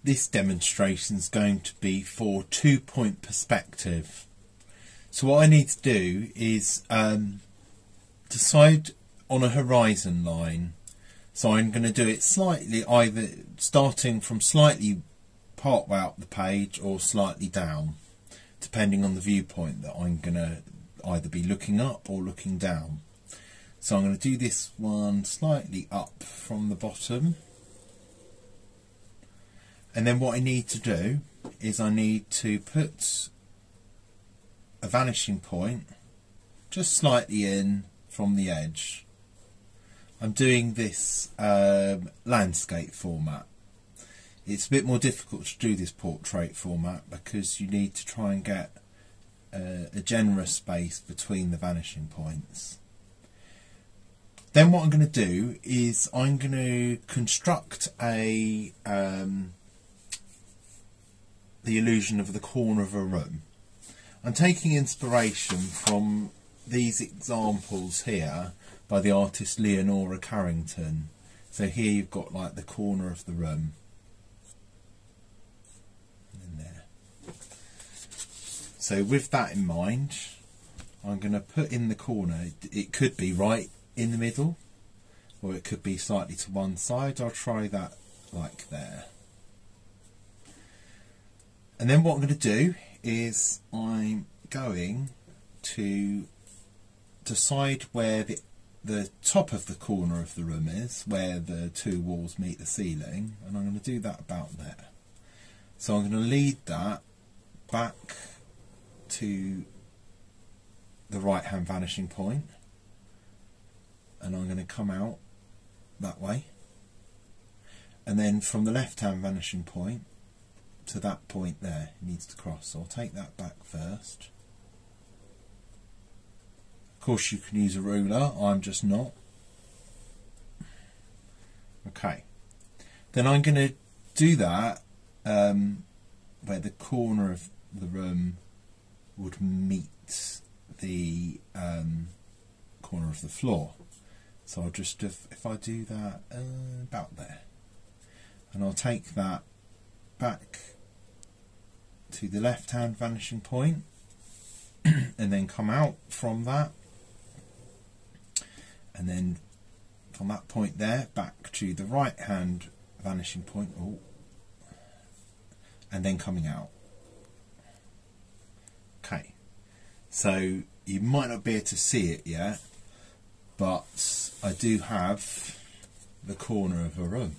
this demonstration is going to be for 2-point perspective. So what I need to do is decide on a horizon line. So I'm going to do it slightly, either starting from slightly part way up the page or slightly down, depending on the viewpoint that I'm going to either be looking up or looking down. So I'm going to do this one slightly up from the bottom. And then what I need to do is I need to put a vanishing point just slightly in from the edge. I'm doing this landscape format. It's a bit more difficult to do this portrait format because you need to try and get a generous space between the vanishing points. Then what I'm going to do is I'm going to construct the illusion of the corner of a room. I'm taking inspiration from these examples here by the artist Leonora Carrington. So here you've got like the corner of the room. And there. So with that in mind, I'm going to put in the corner. It could be right in the middle, or it could be slightly to one side. I'll try that like there. And then what I'm going to do is I'm going to decide where the top of the corner of the room is, where the two walls meet the ceiling, and I'm going to do that about there. So I'm going to lead that back to the right hand vanishing point, and I'm going to come out that way, and then from the left hand vanishing point to that point there, it needs to cross. So I'll take that back first. Of course you can use a ruler, I'm just not. Okay, then I'm going to do that where the corner of the room would meet the corner of the floor. So I'll just, if I do that about there, and I'll take that back to the left hand vanishing point and then come out from that, and then from that point there back to the right hand vanishing point, and then coming out. Okay, so you might not be able to see it yet, but I do have the corner of a room,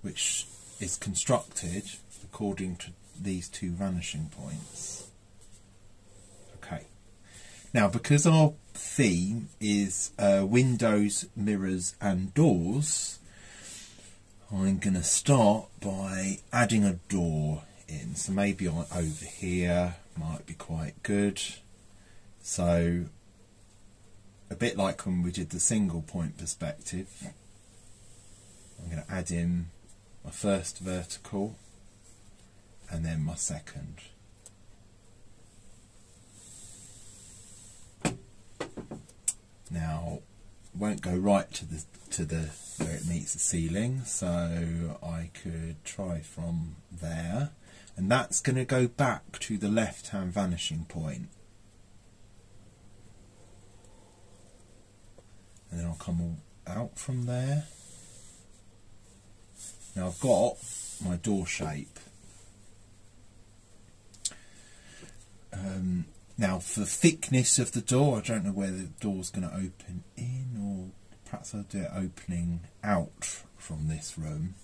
which is constructed according to these two vanishing points. Okay, now because our theme is windows, mirrors and doors, I'm going to start by adding a door in. So maybe over here might be quite good. So a bit like when we did the single point perspective, I'm going to add in my first vertical and then my second. Now won't go right to the where it meets the ceiling, so I could try from there, and that's going to go back to the left hand vanishing point, and then I'll come out from there. Now I've got my door shape. Now for the thickness of the door, I don't know where the door's going to open in, or perhaps I'll do it opening out from this room.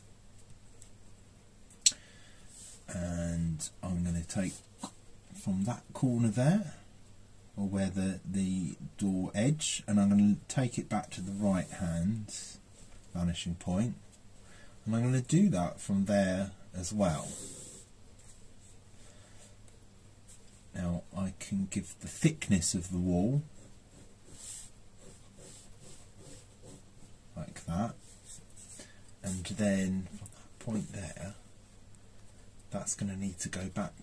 And I'm going to take from that corner there, or where the door edge, and I'm going to take it back to the right hand vanishing point, and I'm going to do that from there as well. Now I can give the thickness of the wall like that, and then from that point there, that's going to need to go back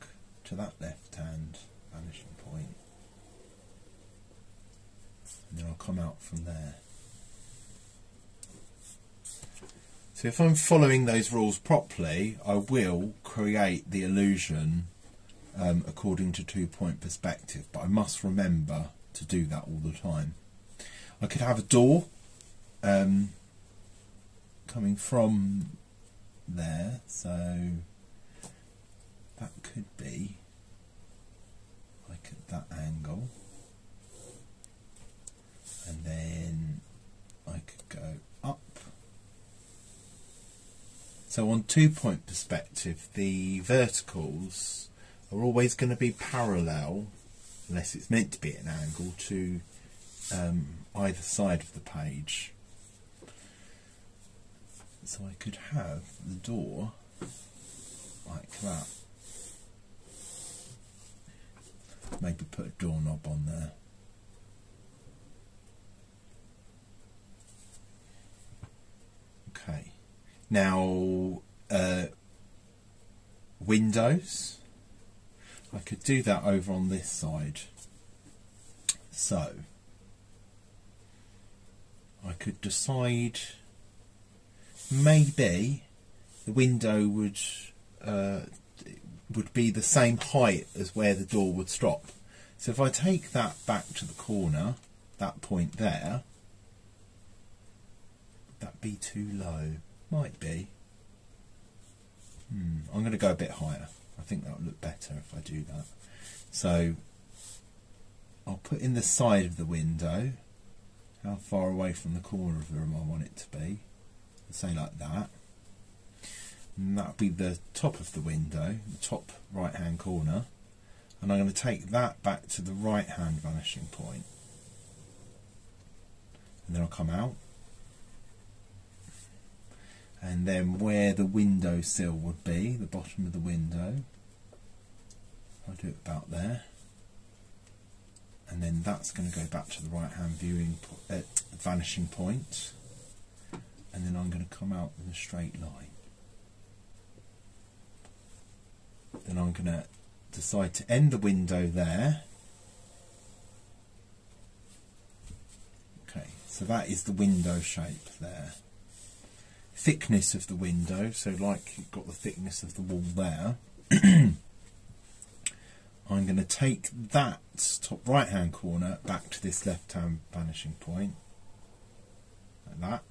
to that left hand vanishing point, and then I'll come out from there. So if I'm following those rules properly, I will create the illusion according to 2-point perspective, but I must remember to do that all the time. I could have a door coming from there, so that could be like at that angle, and then I could go up. So on 2-point perspective, the verticals are always going to be parallel, unless it's meant to be at an angle, to either side of the page. So I could have the door like that. Maybe put a doorknob on there. Okay. Now, windows. I could do that over on this side. So, I could decide maybe the window would be the same height as where the door would stop. So if I take that back to the corner, that point there, would that be too low? Might be. I'm going to go a bit higher. I think that would look better if I do that. So I'll put in the side of the window, how far away from the corner of the room I want it to be. Say like that. And that'll be the top of the window, the top right hand corner. And I'm going to take that back to the right hand vanishing point. And then I'll come out. And then where the window sill would be, the bottom of the window, I'll do it about there. And then that's going to go back to the right hand vanishing point. And then I'm going to come out in a straight line. Then I'm going to decide to end the window there. Okay, so that is the window shape there. Thickness of the window, so like you've got the thickness of the wall there. I'm going to take that top right hand corner back to this left hand vanishing point, like that,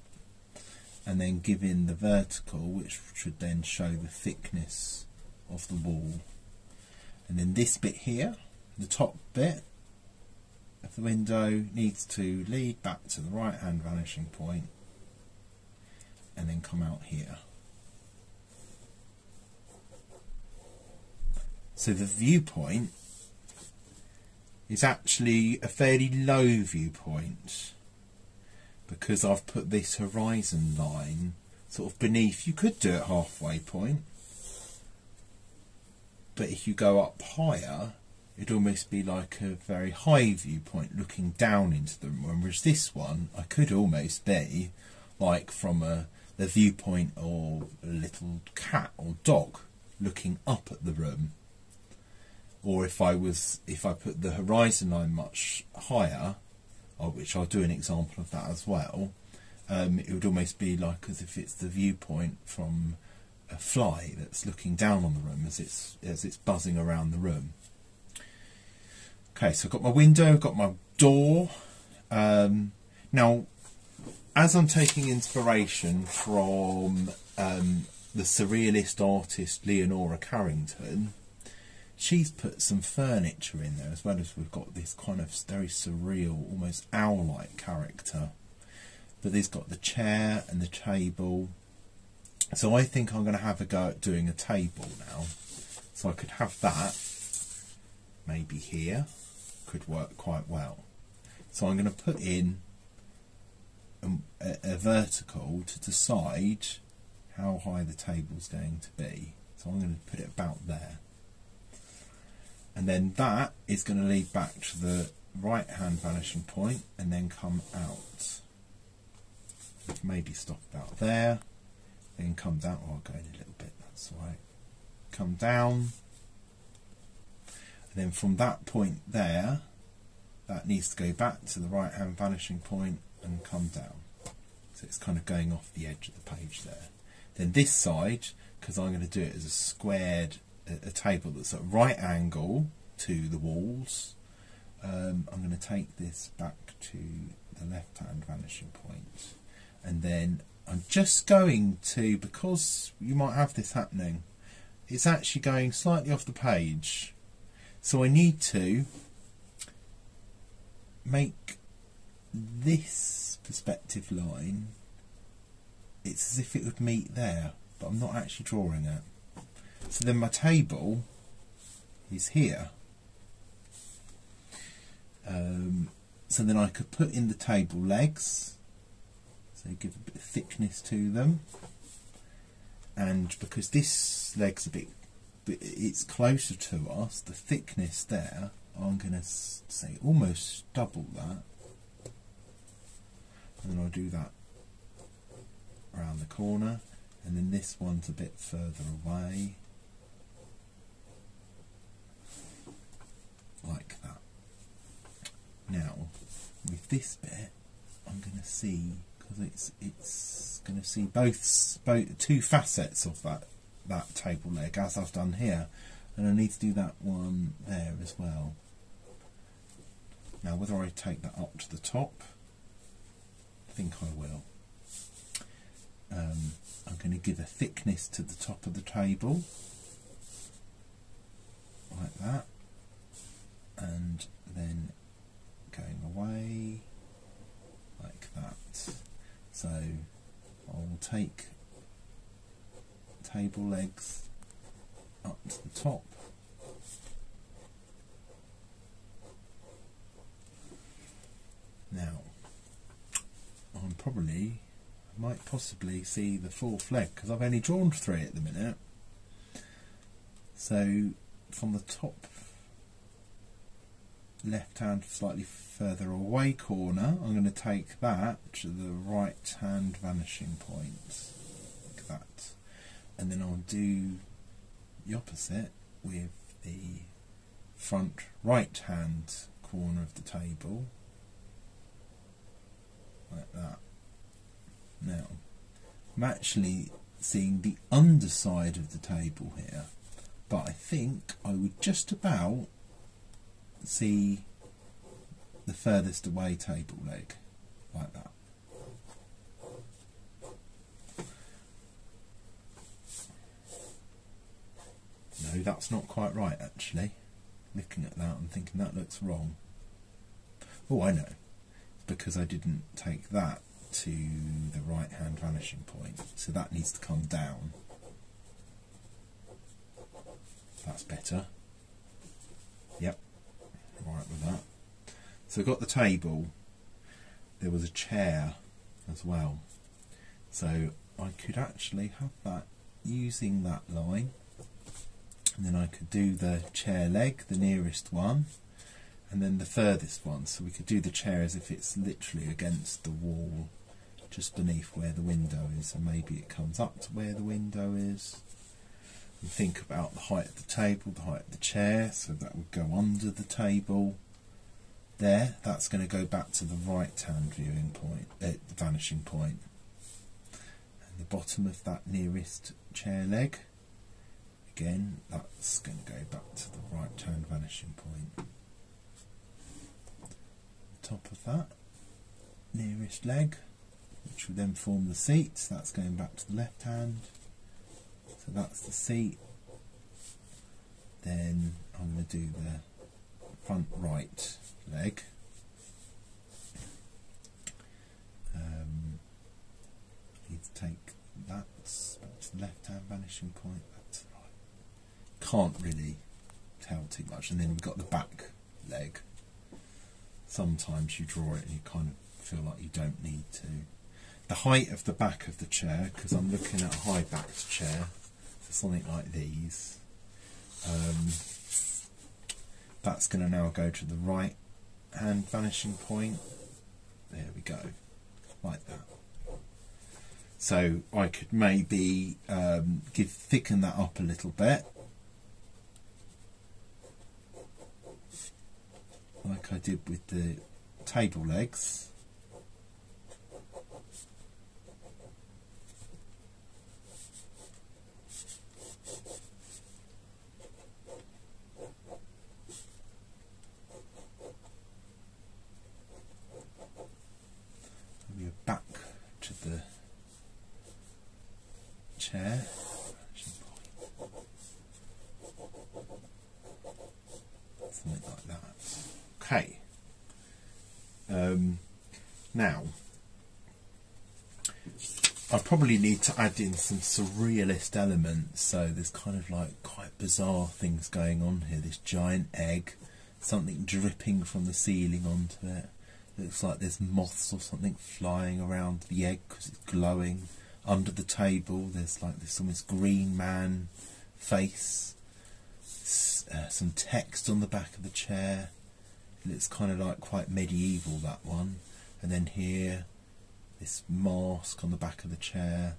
and then give in the vertical, which should then show the thickness of the wall. And then this bit here, the top bit of the window, needs to lead back to the right hand vanishing point and then come out here. So the viewpoint is actually a fairly low viewpoint because I've put this horizon line sort of beneath. You could do it halfway point, but if you go up higher, it'd almost be like a very high viewpoint looking down into the room, whereas this one I could almost be like from the viewpoint of a little cat or dog looking up at the room. Or if I put the horizon line much higher, which I'll do an example of that as well, it would almost be like as if it's the viewpoint from a fly that's looking down on the room as it's buzzing around the room. Okay, so I've got my window, I've got my door. Now, as I'm taking inspiration from the surrealist artist Leonora Carrington, she's put some furniture in there, as well as we've got this kind of very surreal, almost owl-like character. But there's got the chair and the table. So I think I'm going to have a go at doing a table now. So I could have that, maybe here, could work quite well. So I'm going to put in a vertical to decide how high the table's going to be. So I'm going to put it about there. And then that is going to lead back to the right hand vanishing point and then come out. Maybe stop about there, then come down. Oh, I'll go in a little bit, that's alright. Come down, and then from that point there, that needs to go back to the right hand vanishing point and come down. So it's kind of going off the edge of the page there. Then this side, because I'm going to do it as a squared, a table that's at right angle to the walls, I'm going to take this back to the left hand vanishing point, and then I'm just going to, because you might have this happening, it's actually going slightly off the page, so I need to make this perspective line, it's as if it would meet there, but I'm not actually drawing it. So then my table is here. So then I could put in the table legs, so give a bit of thickness to them, and because this leg's a bit, it's closer to us, the thickness there, I'm going to say almost double that, and then I'll do that around the corner, and then this one's a bit further away, like that. Now with this bit I'm going to see, because it's going to see both two facets of that table leg, as I've done here, and I need to do that one there as well. Now whether I take that up to the top, I think I will. I'm going to give a thickness to the top of the table, like that, and then going away like that. So I will take table legs up to the top, now I might possibly see the fourth leg, because I've only drawn 3 at the minute. So from the top left hand slightly further away corner, I'm going to take that to the right hand vanishing point, like that, and then I'll do the opposite with the front right hand corner of the table, like that. Now I'm actually seeing the underside of the table here, but I think I would just about see the furthest away table leg, like that. No, that's not quite right actually. Looking at that I'm thinking that looks wrong. Oh, I know. It's because I didn't take that to the right hand vanishing point, so that needs to come down. That's better. Yep, right with that. So I've got the table, there was a chair as well, so I could actually have that using that line, and then I could do the chair leg, the nearest one, and then the furthest one, so we could do the chair as if it's literally against the wall just beneath where the window is, and maybe it comes up to where the window is. And think about the height of the table, the height of the chair, so that would go under the table there. That's going to go back to the right hand viewing point, the vanishing point, and the bottom of that nearest chair leg, again that's going to go back to the right hand vanishing point. The top of that nearest leg, which will then form the seat, that's going back to the left hand, so that's the seat. Then I'm going to do the front right leg, I need to take that back to the left hand vanishing point, that's right. Can't really tell too much. And then we've got the back leg. Sometimes you draw it and you kind of feel like you don't need to. The height of the back of the chair, because I'm looking at a high backed chair, so something like these, that's going to now go to the right hand vanishing point. There we go, like that. So I could maybe thicken that up a little bit, like I did with the table legs. the chair. Something like that. Okay. Now, I probably need to add in some surrealist elements, so there's kind of like quite bizarre things going on here. This giant egg, something dripping from the ceiling onto it. Looks like there's moths or something flying around the egg because it's glowing. Under the table there's like this almost green man face. Some text on the back of the chair. It looks kind of like quite medieval, that one. And then here, this mask on the back of the chair.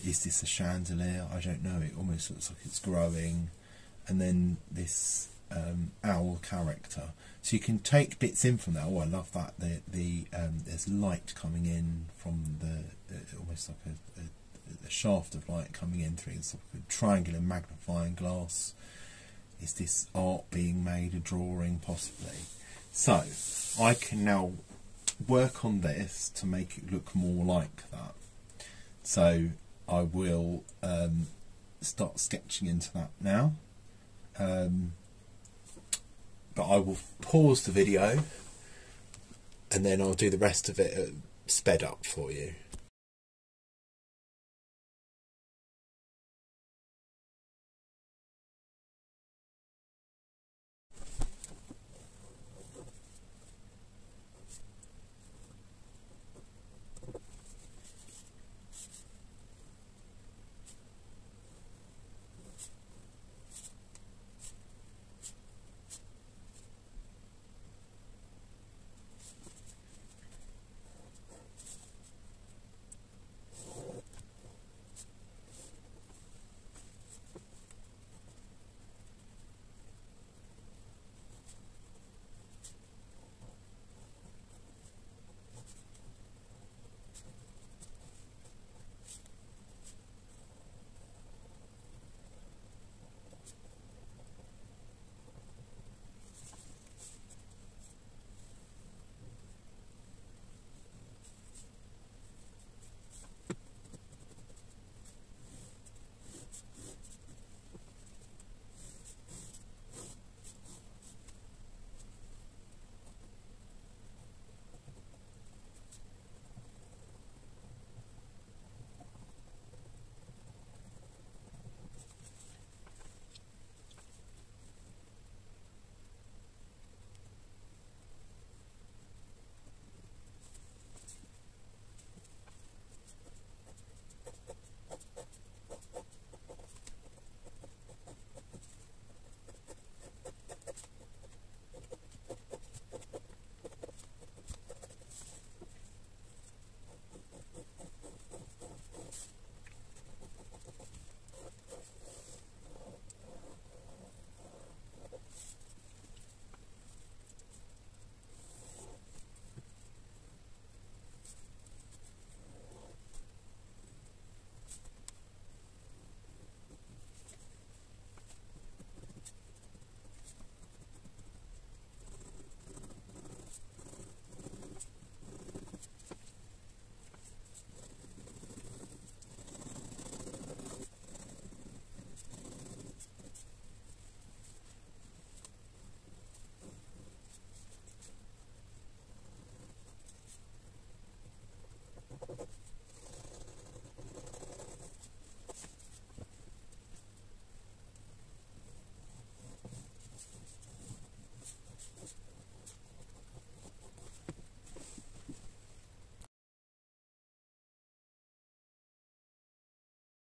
Is this a chandelier? I don't know. It almost looks like it's growing. And then this owl character. So you can take bits in from there. Oh, I love that. There's light coming in from the almost like a shaft of light coming in through sort of a triangular magnifying glass. Is this art being made, a drawing possibly? So I can now work on this to make it look more like that. So I will start sketching into that now. But I will pause the video and then I'll do the rest of it sped up for you.